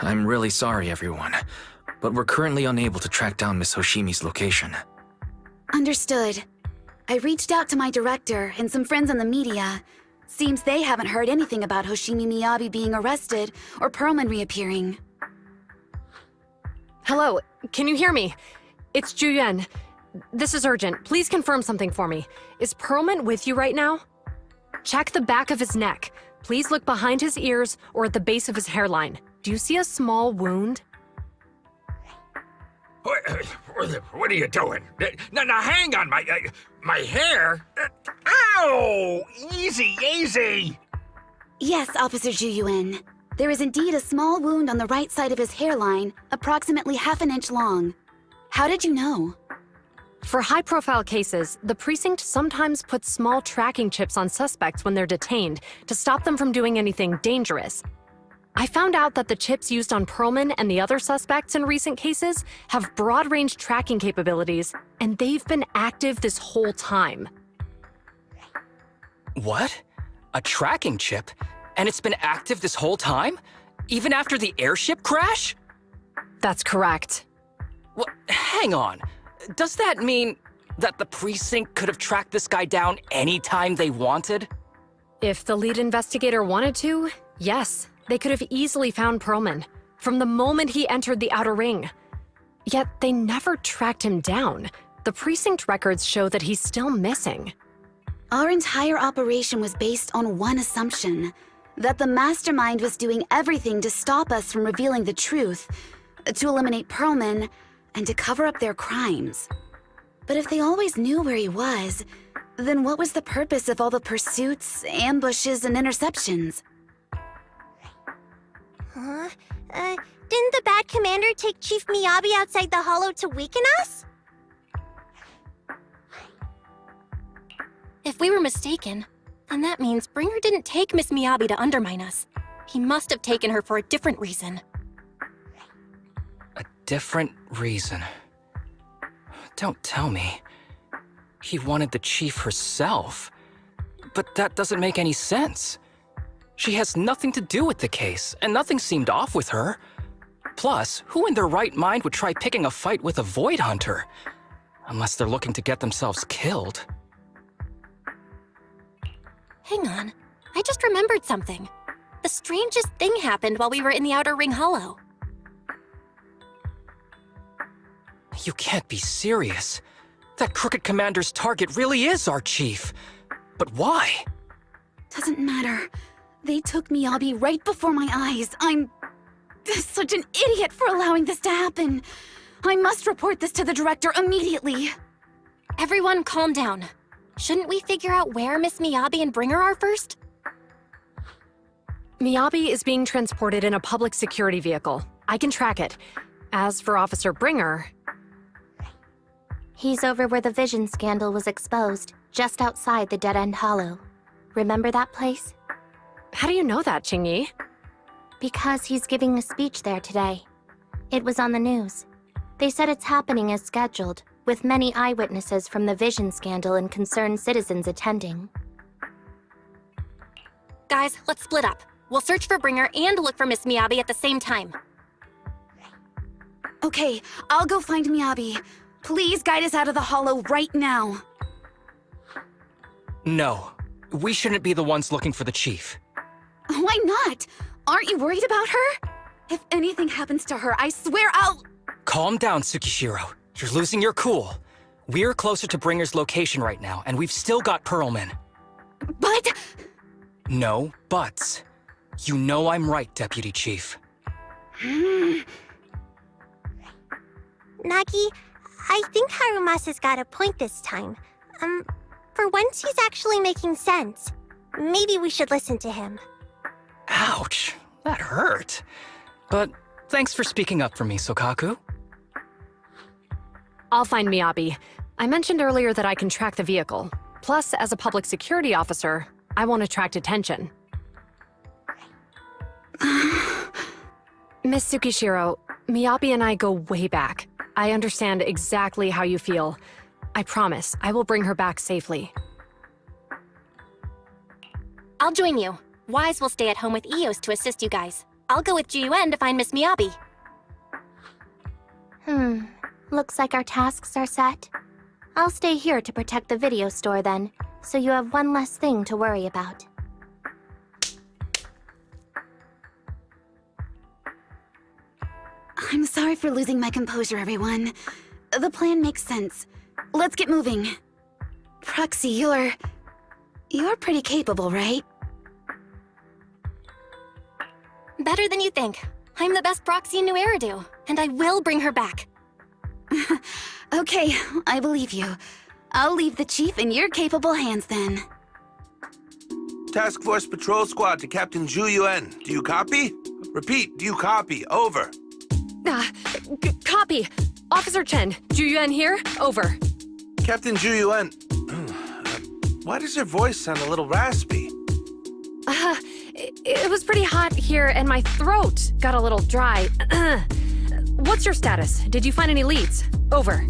I'm really sorry, everyone, but we're currently unable to track down Miss Hoshimi's location. Understood. I reached out to my director and some friends in the media. Seems they haven't heard anything about Hoshimi Miyabi being arrested or Perlman reappearing. Hello, can you hear me? It's Juyen. This is urgent. Please confirm something for me. Is Perlman with you right now? Check the back of his neck. Please look behind his ears or at the base of his hairline. Do you see a small wound? What are you doing? Now, hang on, my hair? Ow! Easy, easy! Yes, Officer Juyuin. There is indeed a small wound on the right side of his hairline, approximately half an inch long. How did you know? For high-profile cases, the precinct sometimes puts small tracking chips on suspects when they're detained to stop them from doing anything dangerous. I found out that the chips used on Perlman and the other suspects in recent cases have broad-range tracking capabilities, and they've been active this whole time. What? A tracking chip? And it's been active this whole time? Even after the airship crash? That's correct. Well, hang on. Does that mean that the precinct could have tracked this guy down anytime they wanted? If the lead investigator wanted to, yes, they could have easily found Perlman from the moment he entered the outer ring. Yet they never tracked him down. The precinct records show that he's still missing. Our entire operation was based on one assumption, that the mastermind was doing everything to stop us from revealing the truth, to eliminate Perlman, and to cover up their crimes. But if they always knew where he was, then what was the purpose of all the pursuits, ambushes, and interceptions? Huh? Didn't the bad commander take Chief Miyabi outside the hollow to weaken us? If we were mistaken, then that means Bringer didn't take Miss Miyabi to undermine us. He must have taken her for a different reason. A different reason. Don't tell me. He wanted the chief herself. But that doesn't make any sense. She has nothing to do with the case, and nothing seemed off with her. Plus, who in their right mind would try picking a fight with a Void Hunter? Unless they're looking to get themselves killed. Hang on, I just remembered something. The strangest thing happened while we were in the Outer Ring Hollow. You can't be serious. That crooked commander's target really is our chief. But why? Doesn't matter. They took Miyabi right before my eyes. I'm such an idiot for allowing this to happen. I must report this to the director immediately. Everyone calm down. Shouldn't we figure out where Miss Miyabi and Bringer are first? Miyabi is being transported in a public security vehicle. I can track it. As for Officer Bringer... He's over where the vision scandal was exposed, just outside the Dead-End Hollow. Remember that place? How do you know that, Qingyi? Because he's giving a speech there today. It was on the news. They said it's happening as scheduled, with many eyewitnesses from the vision scandal and concerned citizens attending. Guys, let's split up. We'll search for Bringer and look for Miss Miyabi at the same time. Okay, I'll go find Miyabi. Please guide us out of the hollow right now. No. We shouldn't be the ones looking for the chief. Why not? Aren't you worried about her? If anything happens to her, I swear I'll... Calm down, Tsukishiro. You're losing your cool. We're closer to Bringer's location right now, and we've still got Perlman. But... No buts. You know I'm right, Deputy Chief. Nagi, I think Harumasa's got a point this time. For once he's actually making sense. Maybe we should listen to him. Ouch, that hurt. But thanks for speaking up for me, Sokaku. I'll find Miyabi. I mentioned earlier that I can track the vehicle. Plus, as a public security officer, I won't attract attention. Miss Tsukishiro, Miyabi and I go way back. I understand exactly how you feel. I promise, I will bring her back safely. I'll join you. Wise will stay at home with Eos to assist you guys. I'll go with Jiyuan to find Miss Miyabi. Looks like our tasks are set. I'll stay here to protect the video store then, so you have one less thing to worry about. I'm sorry for losing my composure, everyone. The plan makes sense. Let's get moving. Proxy, you're pretty capable, right? Better than you think. I'm the best proxy in New Eridu, and I will bring her back. Okay, I believe you. I'll leave the chief in your capable hands then. Task Force Patrol Squad to Captain Zhu Yuan. Do you copy? Repeat, do you copy? Over. Copy. Officer Chen, Juyuan here. Over. Captain Zhu Yuan. Why does your voice sound a little raspy? It was pretty hot here, and my throat got a little dry. What's your status? Did you find any leads? Over.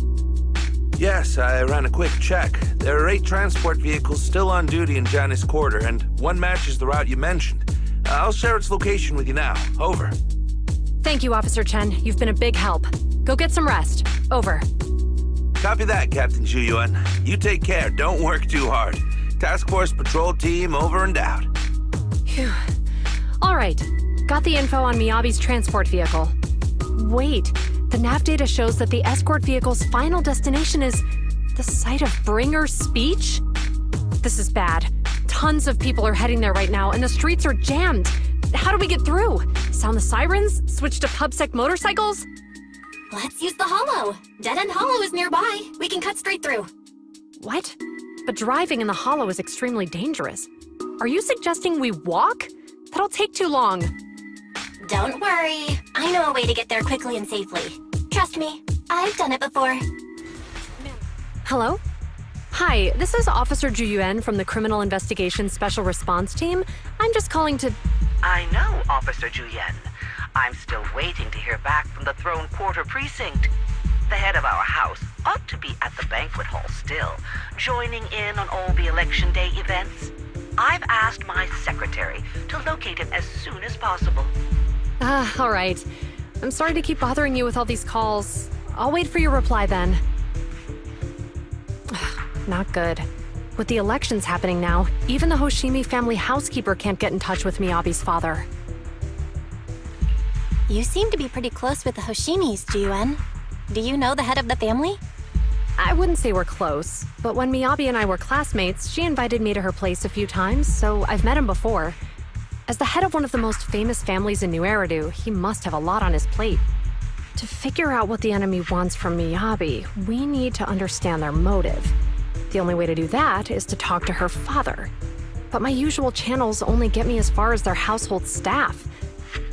Yes, I ran a quick check. There are 8 transport vehicles still on duty in Janice Quarter, and one matches the route you mentioned. I'll share its location with you now. Over. Thank you, Officer Chen. You've been a big help. Go get some rest. Over. Copy that, Captain Zhu Yuan. You take care. Don't work too hard. Task Force Patrol Team over and out. Phew. All right. Got the info on Miyabi's transport vehicle. Wait. The nav data shows that the escort vehicle's final destination is the site of Bringer's speech? This is bad. Tons of people are heading there right now, and the streets are jammed. How do we get through? Sound the sirens? Switch to PubSec motorcycles? Let's use the Hollow. Dead End Hollow is nearby. We can cut straight through. What? But driving in the Hollow is extremely dangerous. Are you suggesting we walk? That'll take too long. Don't worry. I know a way to get there quickly and safely. Trust me, I've done it before. Hello? Hi, this is Officer Juyuan from the Criminal Investigations Special Response Team. I'm just calling to... I know, Officer Juyen. I'm still waiting to hear back from the Throne Quarter Precinct. The head of our house ought to be at the banquet hall still, joining in on all the Election Day events. I've asked my secretary to locate him as soon as possible. All right. I'm sorry to keep bothering you with all these calls. I'll wait for your reply then. Not good. With the elections happening now, even the Hoshimi family housekeeper can't get in touch with Miyabi's father. You seem to be pretty close with the Hoshimis, Jiyuan. Do you know the head of the family? I wouldn't say we're close, but when Miyabi and I were classmates, she invited me to her place a few times, so I've met him before. As the head of one of the most famous families in New Eridu, he must have a lot on his plate. To figure out what the enemy wants from Miyabi, we need to understand their motive. The only way to do that is to talk to her father. But my usual channels only get me as far as their household staff.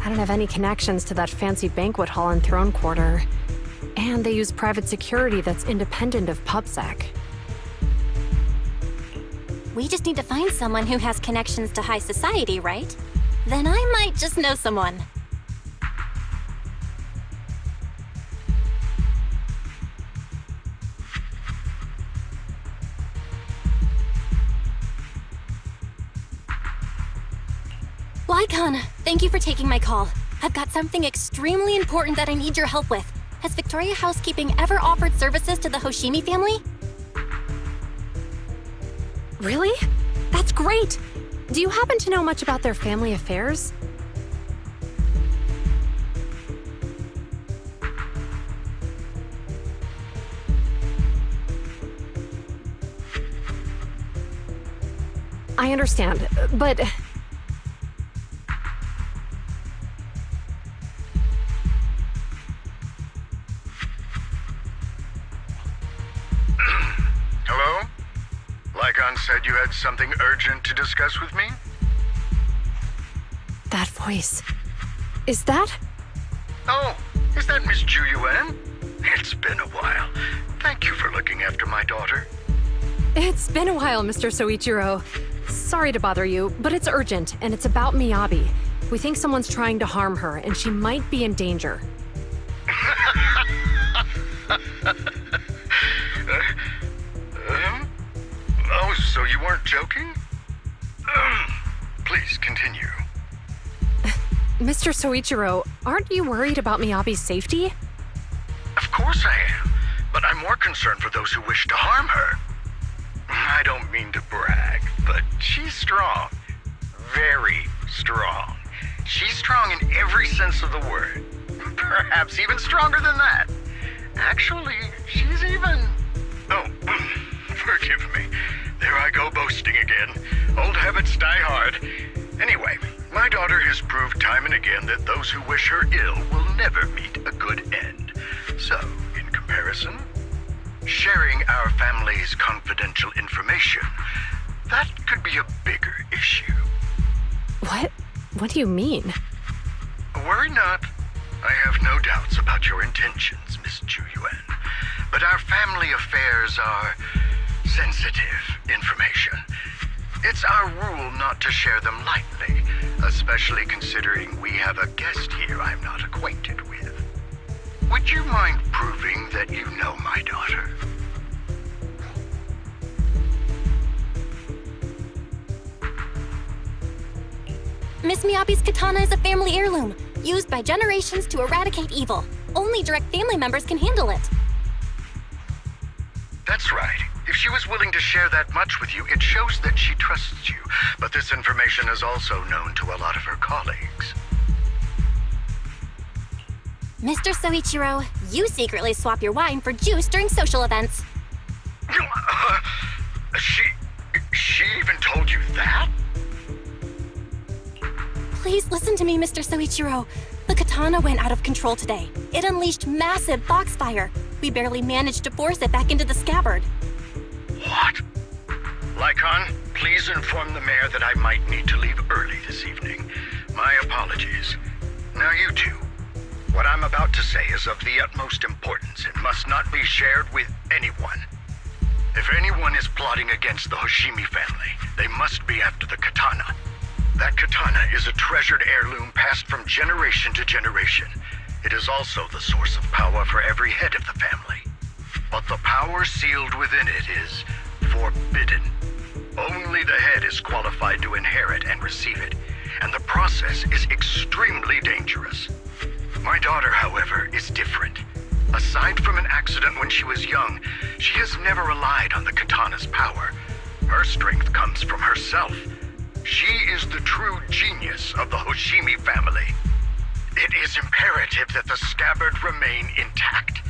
I don't have any connections to that fancy banquet hall in Throne Quarter. And they use private security that's independent of PubSec. We just need to find someone who has connections to high society, right? Then I might just know someone. Lycon, thank you for taking my call. I've got something extremely important that I need your help with. Has Victoria Housekeeping ever offered services to the Hoshimi family? Really? That's great! Do you happen to know much about their family affairs? I understand, but... Hello? Lycon said you had something urgent to discuss with me? That voice... Is that? Oh, is that Miss Zhu Yuan? It's been a while. Thank you for looking after my daughter. It's been a while, Mr. Soichiro. Sorry to bother you, but it's urgent, and it's about Miyabi. We think someone's trying to harm her, and she might be in danger. Oh, so you weren't joking? Please continue. Mr. Soichiro, aren't you worried about Miyabi's safety? Of course I am, but I'm more concerned for those who wish to harm her. I don't mean to brag, but she's strong. Very strong. She's strong in every sense of the word. Perhaps even stronger than that. Actually, she's even... Oh, forgive me. There I go boasting again. Old habits die hard. Anyway, my daughter has proved time and again that those who wish her ill will never meet a good end. So, in comparison, sharing our family's confidential information, that could be a bigger issue. What? What do you mean? Worry not. I have no doubts about your intentions, Miss Ju-Yuan. But our family affairs are sensitive information. It's our rule not to share them lightly, especially considering we have a guest here I'm not acquainted with. Would you mind proving that you know my daughter? Miss Miyabi's katana is a family heirloom, used by generations to eradicate evil. Only direct family members can handle it. That's right. If she was willing to share that much with you, it shows that she trusts you. But this information is also known to a lot of her colleagues. Mr. Soichiro, you secretly swap your wine for juice during social events. She even told you that? Please listen to me, Mr. Soichiro. The katana went out of control today. It unleashed massive foxfire. We barely managed to force it back into the scabbard. What? Lycon, please inform the mayor that I might need to leave early this evening. My apologies. Now you two. What I'm about to say is of the utmost importance and must not be shared with anyone. If anyone is plotting against the Hoshimi family, they must be after the katana. That katana is a treasured heirloom passed from generation to generation. It is also the source of power for every head of the family. But the power sealed within it is forbidden. Only the head is qualified to inherit and receive it, and the process is extremely dangerous. My daughter, however, is different. Aside from an accident when she was young, she has never relied on the katana's power. Her strength comes from herself. She is the true genius of the Hoshimi family. It is imperative that the scabbard remain intact.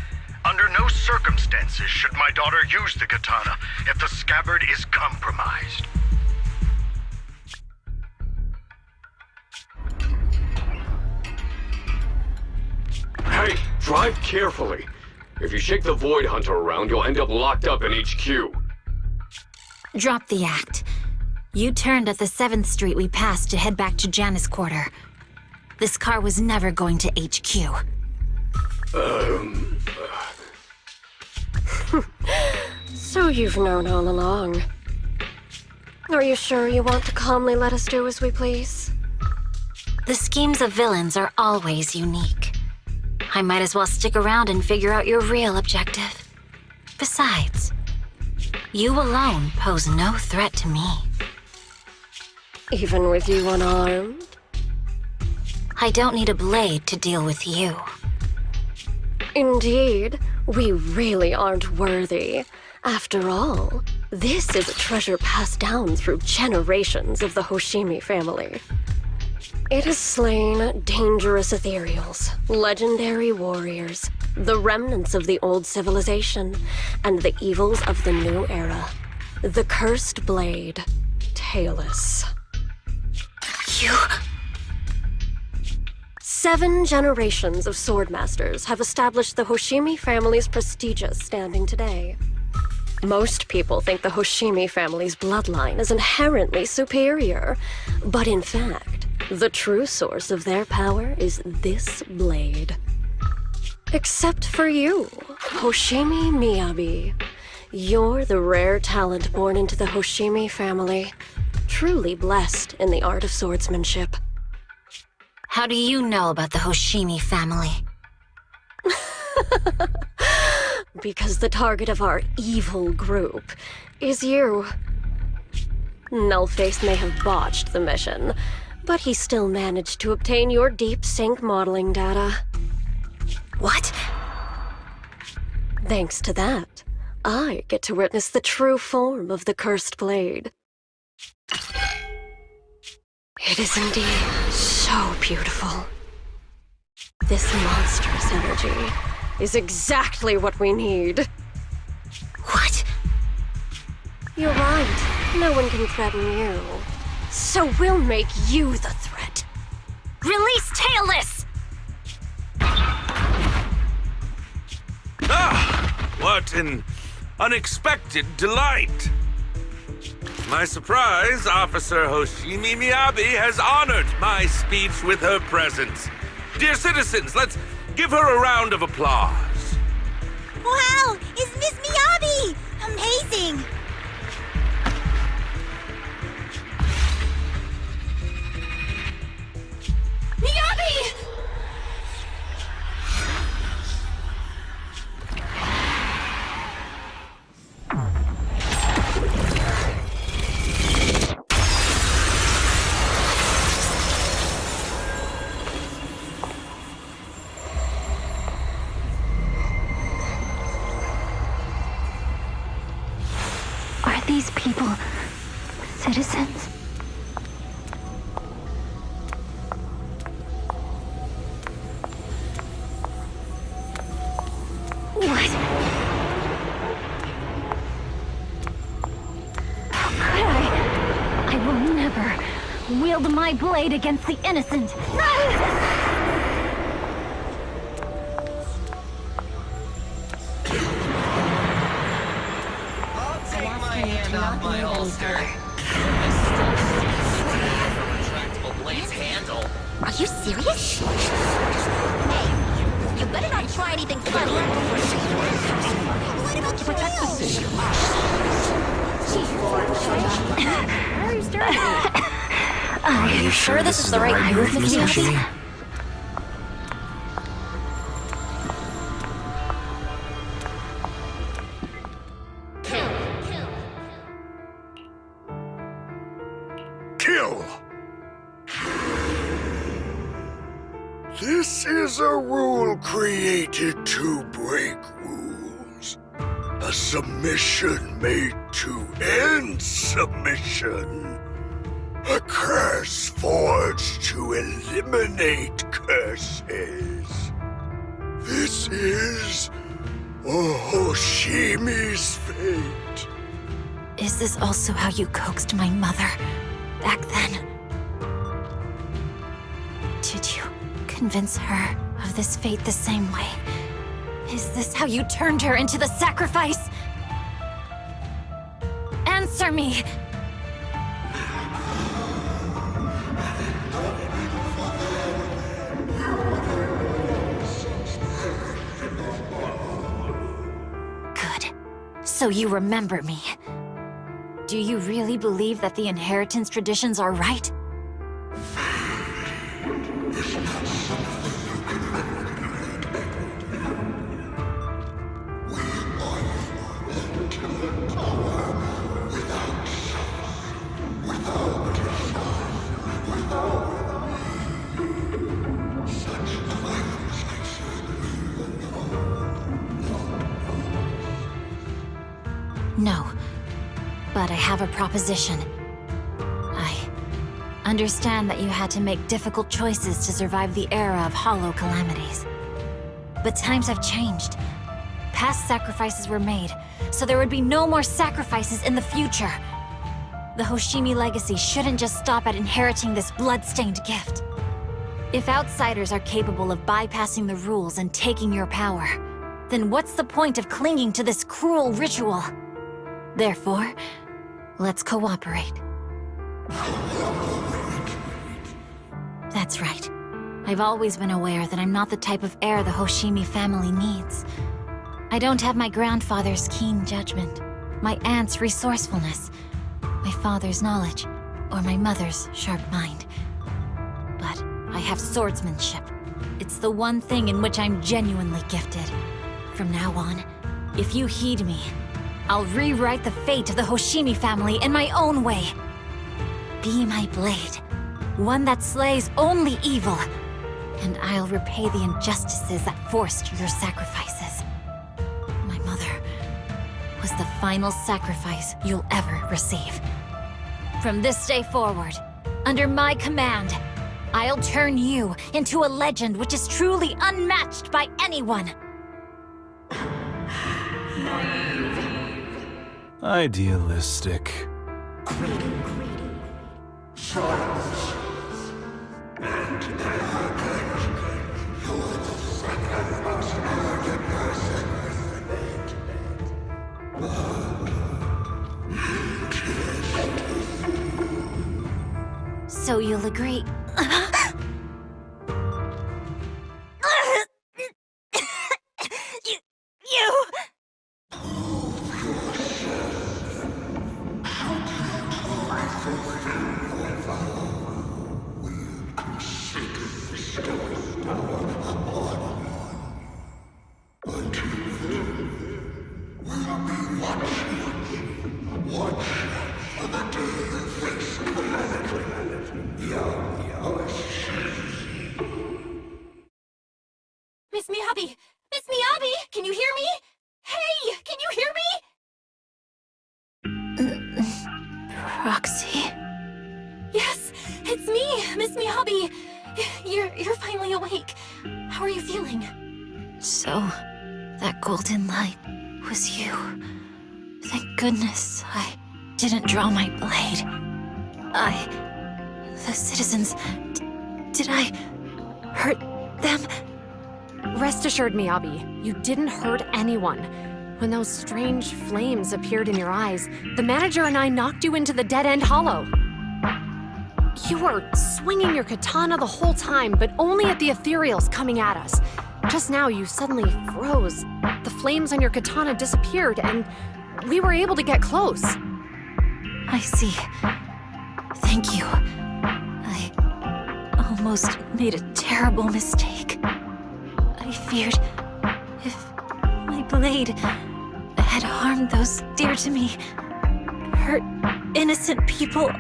Under no circumstances should my daughter use the katana if the scabbard is compromised. Hey, drive carefully. If you shake the Void Hunter around, you'll end up locked up in HQ. Drop the act. You turned at the 7th Street we passed to head back to Janice Quarter. This car was never going to HQ. So you've known all along. Are you sure you want to calmly let us do as we please? The schemes of villains are always unique. I might as well stick around and figure out your real objective. Besides, you alone pose no threat to me. Even with you unarmed? I don't need a blade to deal with you. Indeed, we really aren't worthy. After all, this is a treasure passed down through generations of the Hoshimi family. It has slain dangerous ethereals, legendary warriors, the remnants of the old civilization, and the evils of the new era. The cursed blade, Tailless. You... 7 generations of swordmasters have established the Hoshimi family's prestigious standing today. Most people think the Hoshimi family's bloodline is inherently superior, but in fact, the true source of their power is this blade. Except for you, Hoshimi Miyabi. You're the rare talent born into the Hoshimi family, truly blessed in the art of swordsmanship. How do you know about the Hoshimi family? Because the target of our evil group is you. Nullface may have botched the mission, But he still managed to obtain your deep sync modeling data. What? Thanks to that, I get to witness the true form of the cursed blade. It is indeed so beautiful. This monstrous energy is exactly what we need. What? You're right. No one can threaten you. So we'll make you the threat. Release Tailless! Ah! What an unexpected delight! My surprise, Officer Hoshimi Miyabi has honored my speech with her presence. Dear citizens, let's give her a round of applause. Wow! It's Miss Miyabi! Amazing! Miyabi! Are these people citizens? What? How could I? I will never wield my blade against the innocent. Off my holster. Retractable blade's handle. Are you serious? Hey, you better not try anything clever. What about protect the city? Are you sure this is the right move, Miss Hoshimi? Kill! This is a rule created to break rules. A submission made to end submission. A curse forged to eliminate curses. This is Hoshimi's fate. Is this also how you coaxed my mother back then? Did you convince her of this fate the same way? Is this how you turned her into the sacrifice? Answer me! Good. So you remember me. Do you really believe that the inheritance traditions are right? No. But I have a proposition. I understand that you had to make difficult choices to survive the era of hollow calamities. But times have changed. Past sacrifices were made, so there would be no more sacrifices in the future. The Hoshimi legacy shouldn't just stop at inheriting this blood-stained gift. If outsiders are capable of bypassing the rules and taking your power, then what's the point of clinging to this cruel ritual? Therefore, let's cooperate. That's right. I've always been aware that I'm not the type of heir the Hoshimi family needs. I don't have my grandfather's keen judgment, my aunt's resourcefulness, my father's knowledge, or my mother's sharp mind. But I have swordsmanship. It's the one thing in which I'm genuinely gifted. From now on, if you heed me, I'll rewrite the fate of the Hoshimi family in my own way. Be my blade, one that slays only evil. And I'll repay the injustices that forced your sacrifices. My mother was the final sacrifice you'll ever receive. From this day forward, under my command, I'll turn you into a legend which is truly unmatched by anyone. Idealistic. So you'll agree. You. Miss Miyabi! Miss Miyabi! Can you hear me? Hey! Can you hear me? Proxy? Yes, it's me, Miss Miyabi. You're finally awake. How are you feeling? So, that golden light was you. Thank goodness I didn't draw my blade. The citizens... did I hurt them? Rest assured, Miyabi, you didn't hurt anyone. When those strange flames appeared in your eyes, the manager and I knocked you into the dead-end hollow. You were swinging your katana the whole time, but only at the ethereals coming at us. Just now, you suddenly froze. The flames on your katana disappeared, and we were able to get close. I see. Thank you. I almost made a terrible mistake. I feared if my blade had harmed those dear to me, hurt innocent people,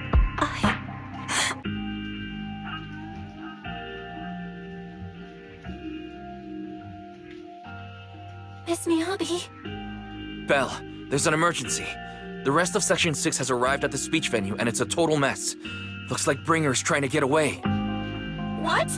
Miss Miyabi? Belle, there's an emergency. The rest of Section 6 has arrived at the speech venue, and it's a total mess. Looks like Bringer's trying to get away. What?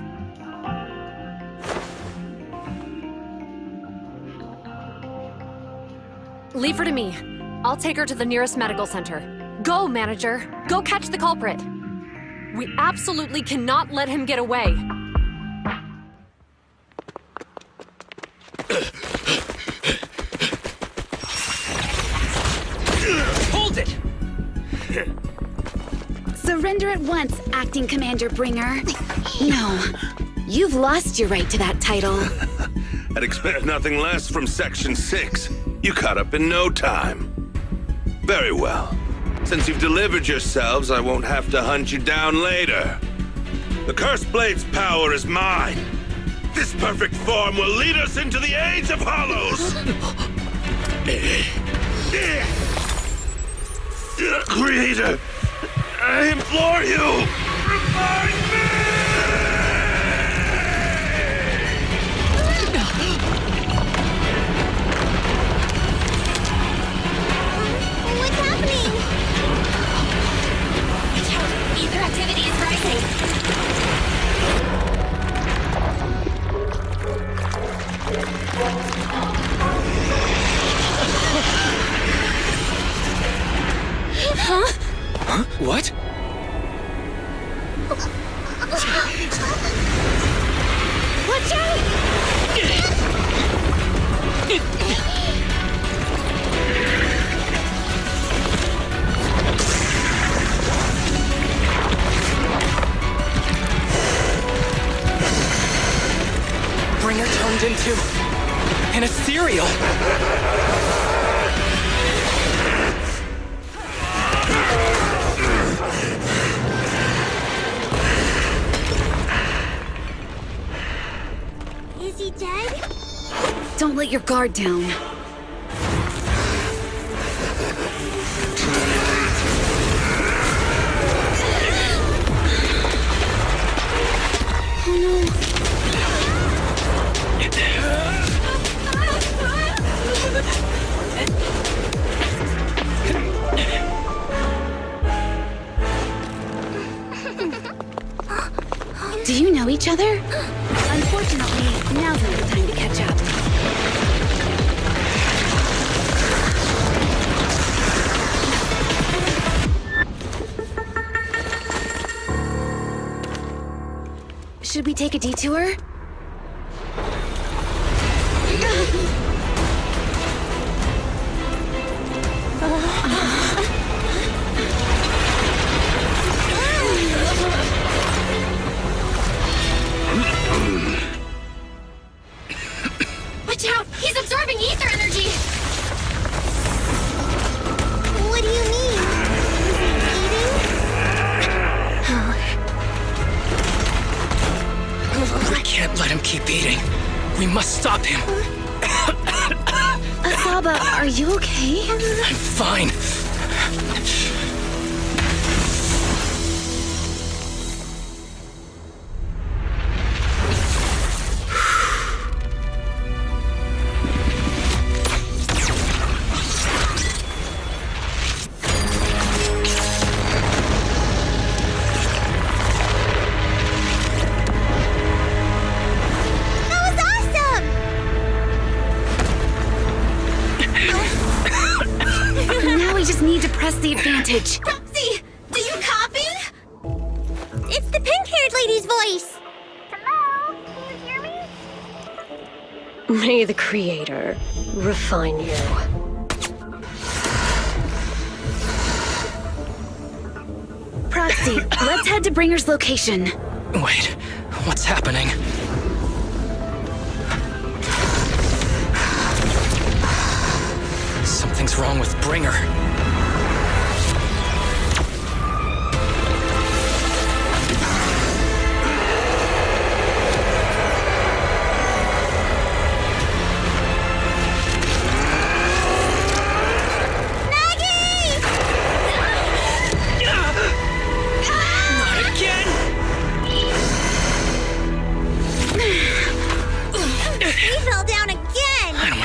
Leave her to me. I'll take her to the nearest medical center. Go, manager. Go catch the culprit. We absolutely cannot let him get away. Hold it! Surrender at once, Acting Commander Bringer. No, you've lost your right to that title. I'd expect nothing less from Section 6. You caught up in no time. Very well. Since you've delivered yourselves, I won't have to hunt you down later. The Cursed Blade's power is mine. This perfect form will lead us into the Age of Hollows. Creator, I implore you, revive me! What's happening? Ether activity is rising. Huh? What? Watch out! Bringer turned into an ethereal. Is he dead? Don't let your guard down. Do you know each other? Unfortunately, now's not the time to catch up. Should we take a detour? Watch out! He's absorbing ether energy! What do you mean? We can't let him keep eating. We must stop him. Asaba, are you okay? I'm fine. Now we just need to press the advantage. Roxy! Do you copy? It's the pink-haired lady's voice! Hello? Can you hear me? May the Creator refine you. Proxy, let's head to Bringer's location. Wait, what's happening? Something's wrong with Bringer.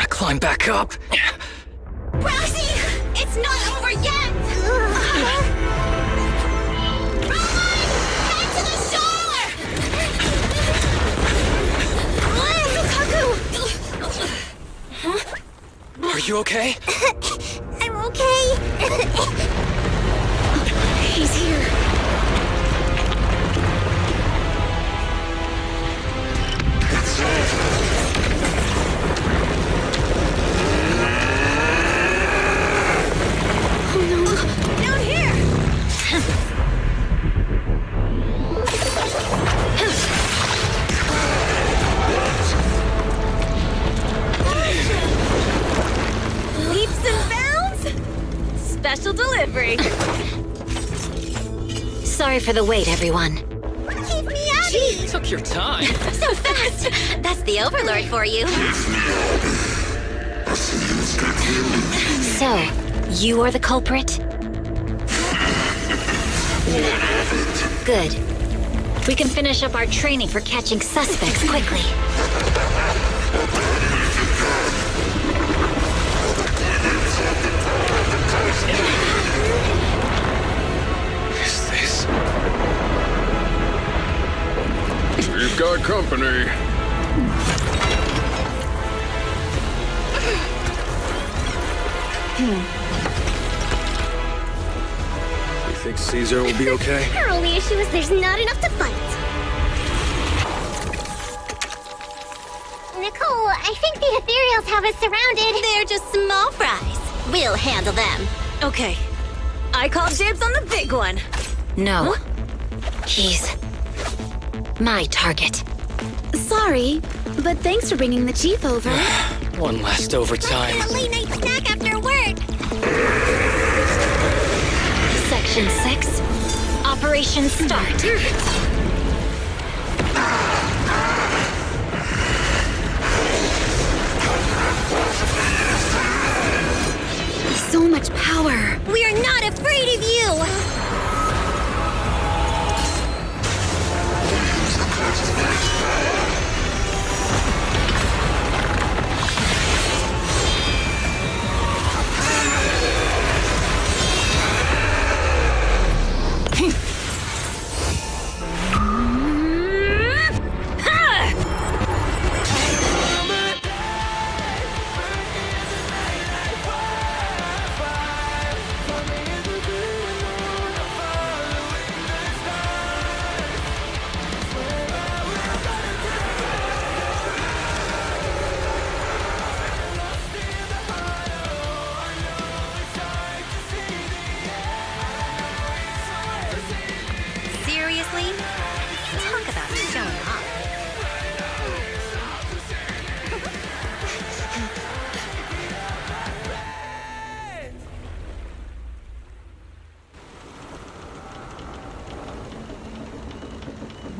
Climb back up. Roxy! It's not over yet! Roman! Head to the shore! Lukaku! Are you okay? I'm okay. He's here. Down here! Leaps and bounds? Special delivery. Sorry for the wait, everyone. Keep me out of here! Took your time. So fast! That's the Overlord for you. So, you are the culprit? Good. We can finish up our training for catching suspects quickly. Is this? We've got company. You think Caesar will be okay? Our only issue is there's not enough to fight. Nicole, I think the Ethereals have us surrounded. They're just small fries. We'll handle them. Okay. I call dibs on the big one. No. He's my target. Sorry, but thanks for bringing the chief over. One last overtime. A late-night snack after work. Section 6. Operation start. So much power. We are not afraid of you!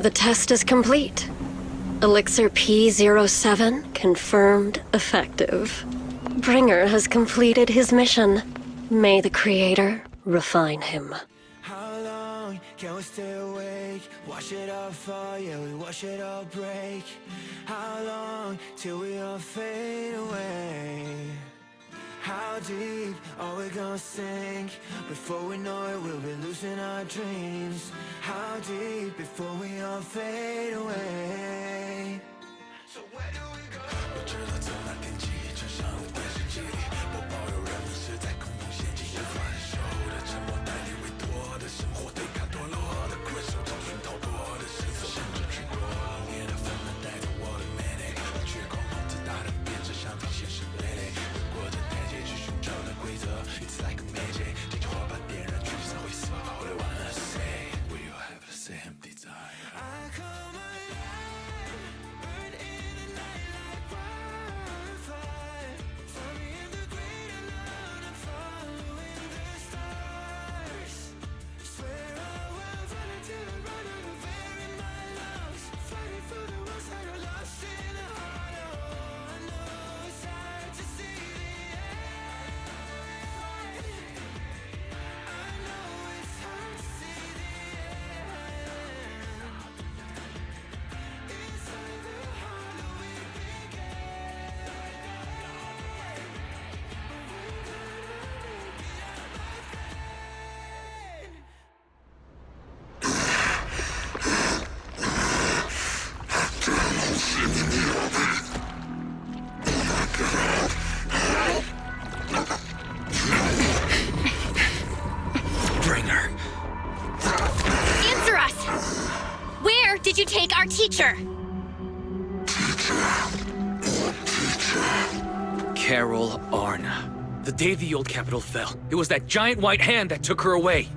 The test is complete. Elixir P07 confirmed effective. Bringer has completed his mission. May the Creator refine him. How long can we stay awake? Wash it all fall, yeah, we wash it all break. How long till we all fade away? How deep are we gonna sink? Before we know it, we'll be losing our dreams. How deep before we all fade away? So where do we go? 我知道这那天记忆就像电视机里，我保有人们是在恐怖陷阱，无法忍受的沉默带你委托的生活，对抗堕落的困兽，找寻逃脱的绳索，甚至去过冷冽的纷乱带着我的美丽，却狂妄自大的变成像体现实累累，越过这台阶去寻找的规则 ，It's like a magic， 点着火把点燃，聚散会死，后来wanna say we all have the same desire。I call my life, burn in the night like wildfire. Find me in the great alone, I'm following the stars. Swear I will run until I run out of air in my lungs. Fighting for the ones that are lost in the heart. Oh, I know it's hard to see the end. I know it's hard to see the end. Inside the heart that we began. Bringer. Answer us! Where did you take our teacher? Carol Arna. The day the old capital fell, it was that giant white hand that took her away.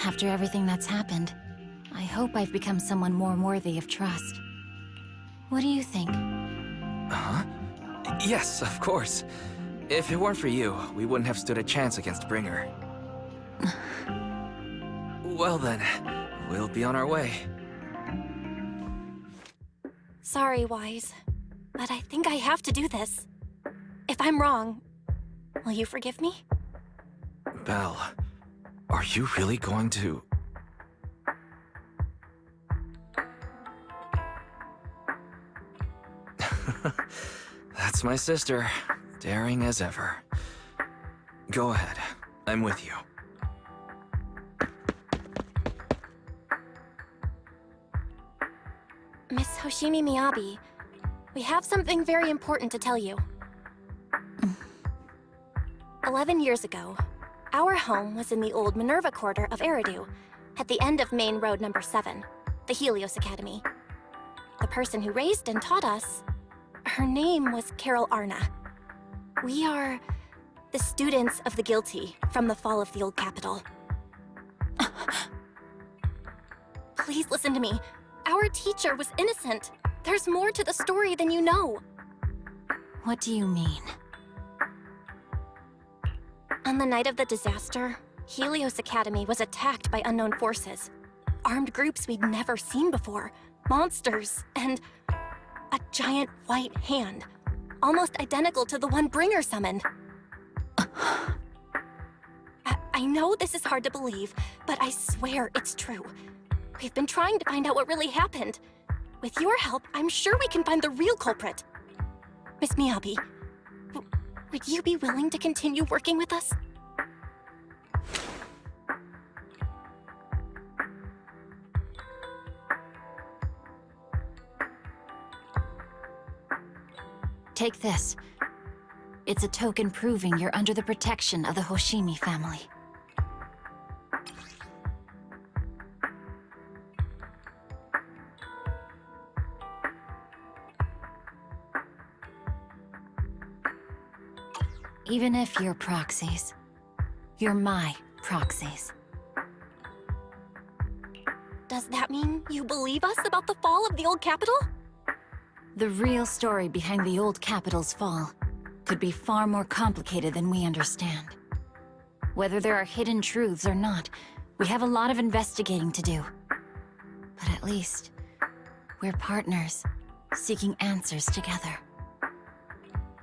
After everything that's happened, I hope I've become someone more worthy of trust. What do you think? Huh? Yes, of course. If it weren't for you, we wouldn't have stood a chance against Bringer. Well then, we'll be on our way. Sorry, Wise, but I think I have to do this. If I'm wrong, will you forgive me? Belle, are you really going to... That's my sister, daring as ever. Go ahead, I'm with you. Miss Hoshimi Miyabi, we have something very important to tell you. 11 years ago, our home was in the old Minerva Quarter of Eridu, at the end of Main Road number 7, the Helios Academy. The person who raised and taught us, her name was Carol Arna. We are the students of the guilty from the fall of the old capital. Please listen to me. Our teacher was innocent. There's more to the story than you know. What do you mean? On the night of the disaster, Helios Academy was attacked by unknown forces. Armed groups we'd never seen before. Monsters, and a giant white hand. Almost identical to the one Bringer summoned. I know this is hard to believe, but I swear it's true. We've been trying to find out what really happened. With your help, I'm sure we can find the real culprit. Miss Miyabi, would you be willing to continue working with us? Take this. It's a token proving you're under the protection of the Hoshimi family. Even if you're proxies, you're my proxies. Does that mean you believe us about the fall of the old capital? The real story behind the old capital's fall could be far more complicated than we understand. Whether there are hidden truths or not, we have a lot of investigating to do. But at least, we're partners, seeking answers together.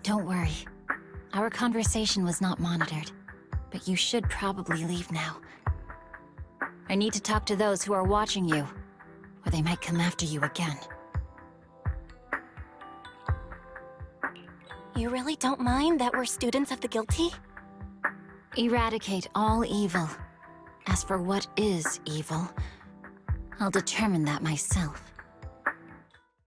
Don't worry. Our conversation was not monitored, but you should probably leave now. I need to talk to those who are watching you, or they might come after you again. You really don't mind that we're students of the guilty? Eradicate all evil. As for what is evil, I'll determine that myself.